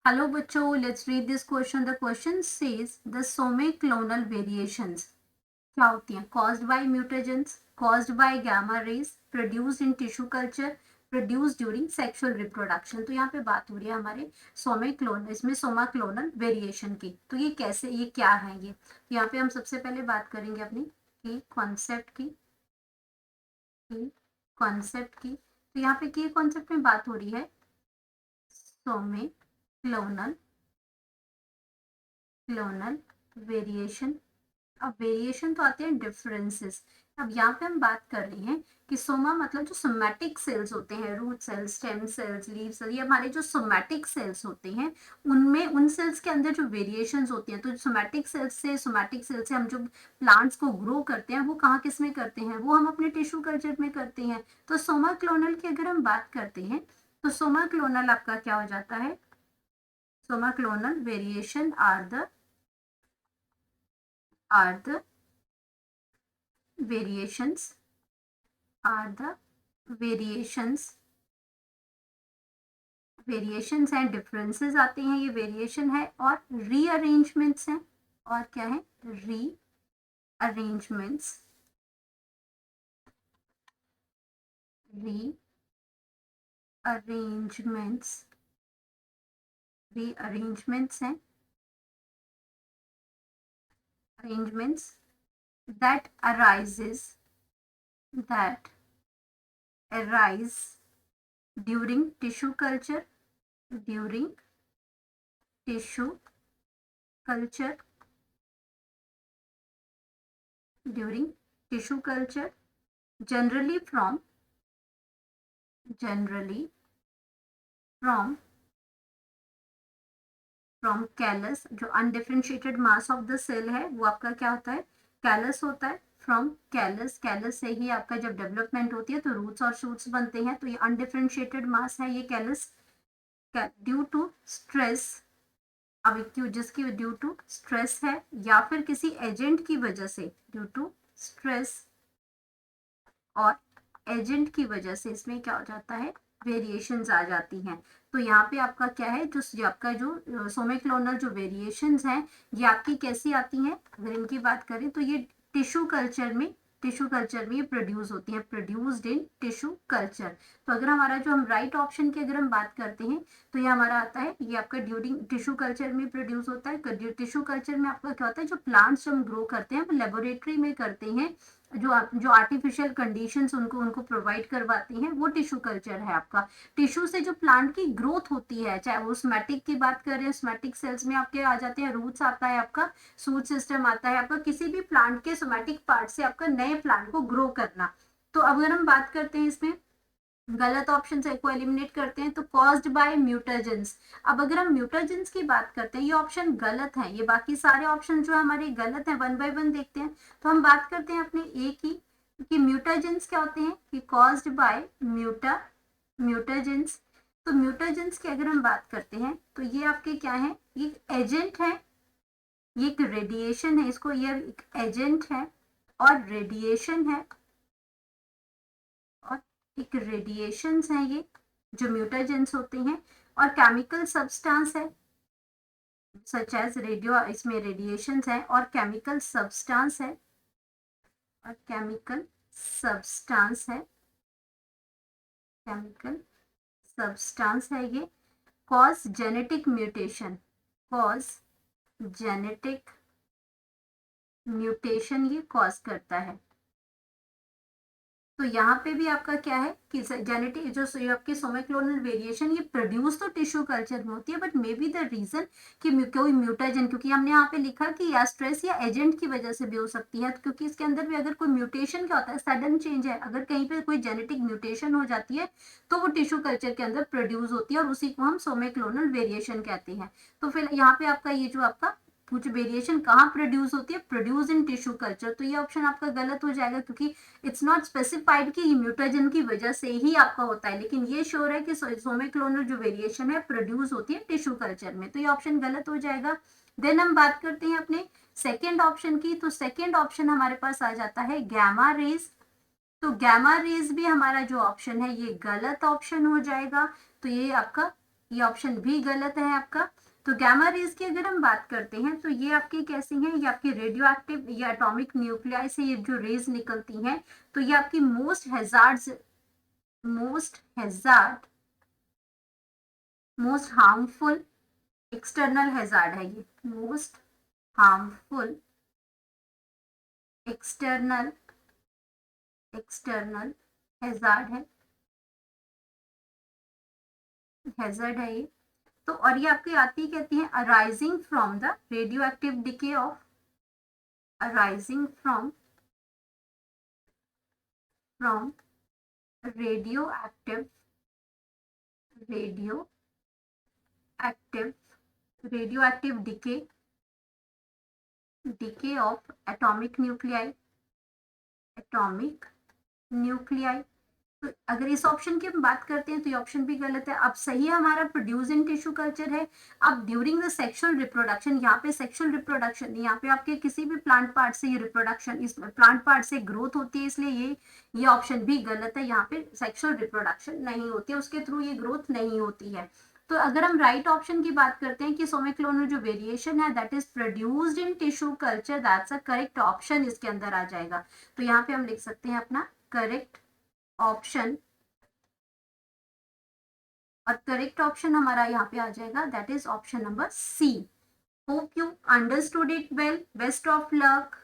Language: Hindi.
Hello बच्चों, let's read this question. The question says the somoclonal variations क्या होती हैं? Caused by mutagens, caused by gamma rays, produced in tissue culture, produced during sexual reproduction. तो यहाँ पे बात हो रही है हमारे सोमेक्लोन इसमें सोमाक्लोनल वेरिएशन की. तो ये कैसे, ये क्या है? ये यहाँ पे हम सबसे पहले बात करेंगे अपनी की कॉन्सेप्ट की. तो यहाँ पे की कॉन्सेप्ट में बात हो रही है सोमेक्लोनल वेरिएशन. अब वेरिएशन तो आते हैं डिफरेंसेस. अब यहाँ पे हम बात कर रहे हैं कि सोमा मतलब जो सोमैटिक सेल्स होते हैं, root cells, stem cells, leaf cells, ये हमारे जो सोमैटिक सेल्स होते हैं उनमें उन सेल्स के अंदर जो वेरिएशंस होती हैं. तो सोमैटिक सेल्स से हम जो प्लांट्स को ग्रो करते हैं वो कहाँ किस में करते हैं? वो हम अपने टिश्यू कल्चर में करते हैं. तो सोमा क्लोनल की अगर हम बात करते हैं तो सोमा क्लोनल आपका क्या हो जाता है? Somaclonal variation are the variations and differences आते हैं. ये वेरिएशन है और रीअरेंजमेंट्स हैं. और क्या है? रीअरेंजमेंट्स हैं. arrangements that arise during tissue culture during tissue culture generally from callus. जो undifferentiated mass of the cell है वो आपका क्या होता है? कैलस होता है. फ्रॉम कैलस से ही आपका जब डेवलपमेंट होती है तो रूट्स और शूट्स बनते हैं. तो ये अनडिफरेंशिएटेड मास है ये कैलस. ड्यू टू स्ट्रेस, अब जिसकी ड्यू टू स्ट्रेस है या फिर किसी एजेंट की वजह से, ड्यू टू स्ट्रेस और एजेंट की वजह से इसमें क्या हो जाता है? वेरिएशंस आ जाती हैं. तो यहाँ पे आपका क्या है, जो आपका जो सोमेक्लोनल जो वेरिएशंस हैं ये आपकी कैसी आती हैं? अगर इनकी बात करें तो ये टिश्यू कल्चर में ये प्रोड्यूस होती हैं, प्रोड्यूस्ड इन टिश्यू कल्चर. तो अगर हमारा जो हम राइट ऑप्शन की अगर हम बात करते हैं तो ये हमारा आता है, ये आपका ड्यूरिंग टिश्यू कल्चर में प्रोड्यूस होता है. टिश्यू कल्चर में आपका क्या होता है? जो प्लांट्स हम ग्रो करते हैं वो लेबोरेटरी में करते हैं. जो आर्टिफिशियल कंडीशंस उनको प्रोवाइड करवाती हैं वो टिश्यू कल्चर है आपका. टिश्यू से जो प्लांट की ग्रोथ होती है, चाहे वो सोमैटिक की बात करें, सोमैटिक सेल्स में आपके आ जाते हैं रूट्स, आता है आपका सूट सिस्टम, आता है आपका किसी भी प्लांट के सोमैटिक पार्ट से आपका नए प्लांट को ग्रो करना. तो अगर हम बात करते हैं इसमें गलत ऑप्शन से को एलिमिनेट करते हैं तो कॉज्ड बाय म्यूटाजेंस. अब अगर हम म्यूटाजेंस की बात करते हैं ये ऑप्शन गलत है. ये बाकी सारे ऑप्शन जो हमारे गलत हैं, वन बाय वन देखते हैं. तो हम बात करते हैं अपने ए की कि म्यूटाजेंस क्या होते हैं कि कॉज्ड बाय म्यूटाजेंस. तो म्यूटाजेंस की अगर हम बात करते हैं तो ये आपके क्या है? ये एजेंट है, ये एक रेडिएशन है. इसको ये एक एजेंट है और रेडिएशन है और एक रेडिएशंस हैं ये जो म्यूटाजेंस होते हैं. और केमिकल सब्सटेंस है सच एज रेडियो, इसमें रेडिएशंस है और केमिकल सब्सटेंस है ये. कॉज जेनेटिक म्यूटेशन ये कॉज करता है. तो यहाँ पे भी आपका क्या है कि जेनेटिक जो आपकी सोमेक्लोनल वेरिएशन ये प्रोड्यूस तो टिश्यू कल्चर में होती है, but maybe the reason कि कोई म्यूटाजन, क्योंकि हमने यहाँ पे लिखा कि या स्ट्रेस या एजेंट की वजह से भी हो सकती है. क्योंकि इसके अंदर भी अगर कोई म्यूटेशन क्या होता है, सडन चेंज है, अगर कहीं पे कोई जेनेटिक म्यूटेशन हो जाती है तो वो टिश्यू कल्चर के अंदर प्रोड्यूस होती है और उसी को हम सोमेक्लोनल वेरिएशन कहते हैं. तो फिर यहाँ पे आपका ये जो आपका कुछ वेरिएशन कहाँ प्रोड्यूस होती है? Produce in tissue culture. तो ये ऑप्शन आपका गलत हो जाएगा क्योंकि इट्स नॉट स्पेसिफाइड कि म्यूटाजन की वजह से ही आपका होता है, लेकिन ये श्योर है कि सोमेक्लोनल जो वेरिएशन है प्रोड्यूस होती है टिश्यू कल्चर में. तो ये ऑप्शन गलत हो जाएगा. देन हम बात करते हैं अपने सेकेंड ऑप्शन की. तो सेकेंड ऑप्शन हमारे पास आ जाता है गैमा रेज. तो गैमा रेज भी हमारा जो ऑप्शन है ये गलत ऑप्शन हो जाएगा. तो ये आपका ये ऑप्शन भी गलत है आपका। तो गैमा रेज की अगर हम बात करते हैं तो ये आपकी कैसी हैं, ये आपकी रेडियो एक्टिव या एटॉमिक न्यूक्लियाई से ये जो रेज निकलती हैं, तो ये आपकी मोस्ट हार्मफुल एक्सटर्नल हैजार्ड है, ये मोस्ट हार्मफुल एक्सटर्नल हैजार्ड है ये। तो और ये आपकी आती कहती है arising from the radio active decay of arising from radio active decay of atomic nuclei. तो अगर इस ऑप्शन की हम बात करते हैं तो ये ऑप्शन भी गलत है। अब सही हमारा प्रोड्यूस इन टिश्यू कल्चर है। अब ड्यूरिंग द सेक्सुअल रिप्रोडक्शन, यहाँ पे सेक्सुअल रिप्रोडक्शन, यहाँ पे आपके किसी भी प्लांट पार्ट से ये रिप्रोडक्शन, इस प्लांट पार्ट से ग्रोथ होती है, इसलिए ये ऑप्शन भी गलत है। यहाँ पे सेक्सुअल रिप्रोडक्शन नहीं होती है, उसके थ्रू ये ग्रोथ नहीं होती है। तो अगर हम राइट ऑप्शन की बात करते हैं कि सोमेक्लोन में जो वेरिएशन है that is produced in tissue culture, that's a correct option इसके अंदर आ जाएगा। तो यहाँ पे हम लिख सकते हैं अपना करेक्ट ऑप्शन, और करेक्ट ऑप्शन हमारा यहाँ पे आ जाएगा that is option number C. Hope you understood it well. Best of luck.